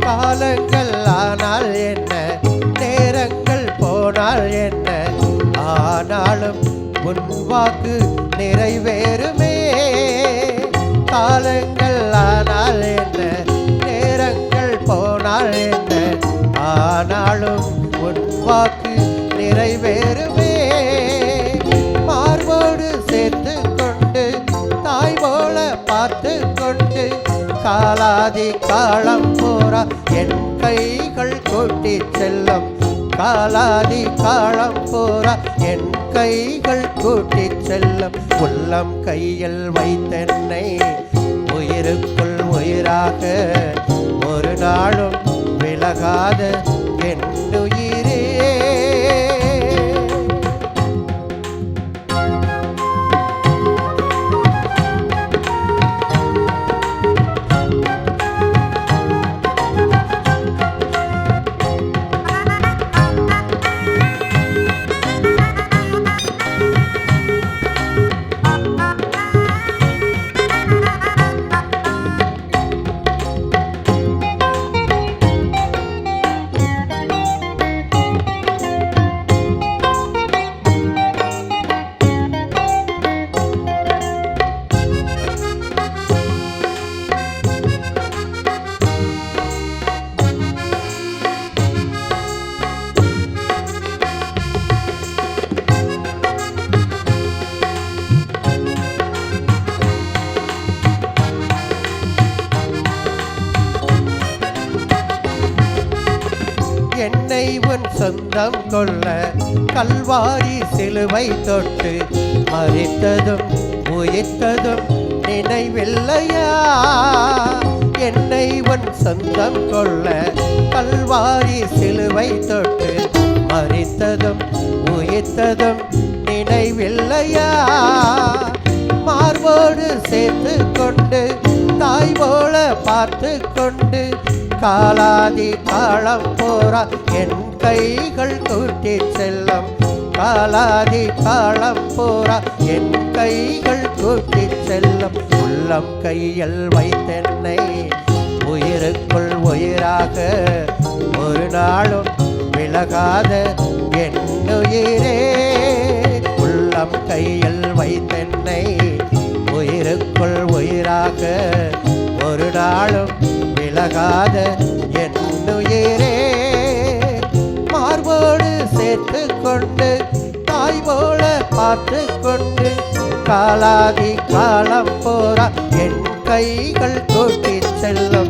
காலங்கள் ஆனால் என்ன, நேரங்கள் போனால் என்ன, ஆனாலும் உன் வாக்கு நிறைவேறுமே. காலங்கள் ஆனால் என்ன, நேரங்கள் போனால் என்ன, ஆனாலும் உன் வாக்கு நிறைவேறுமே. மார்போடு சேர்த்து கொண்டு தாய் போல பார்த்து கொண்டு காலாதி காலம் போரா என் கைகள் கூட்டி செல்லும். காலாதி காலம் போரா என் கைகள் கூட்டி செல்லும். உள்ளம் கையில் வைத்தென்னை உயிருக்குள் உயிராக ஒரு நாளும் விலகாத என் உயிரே. என்னை உன் சொந்தம் கொள்ள கல்வாரி சிலுவை தொட்டு மறித்ததும் உயிர்த்ததும் நினைவில்லையா? என்னை உன் சொந்தம் கொள்ள கல்வாரி சிலுவை தொட்டு மறித்ததும் உயிர்த்ததும் நினைவில்லையா? மார்போடு சேர்த்து கொண்டு தாய் போல பார்த்து கொண்டு காலாதி காலம் போரா என் கைகள் கூட்டி செல்லும். காலாதி காலம் போரா என் கைகள் கூட்டி செல்லும். உள்ளம் கையில் வைத்தென்னை உயிருக்குள் உயிராக ஒரு நாளும் விலகாத என் உயிரே. உள்ளம் கையில் வைத்தென்னை உயிருக்குள் உயிராக ஒரு நாளும் விலகாத என் உயிரே. மார்போடு சேர்த்து கொண்டு தாய் போல பார்த்து கொண்டு காலாதி காலம் போரா என் கைகள் கூட்டி செல்லும்.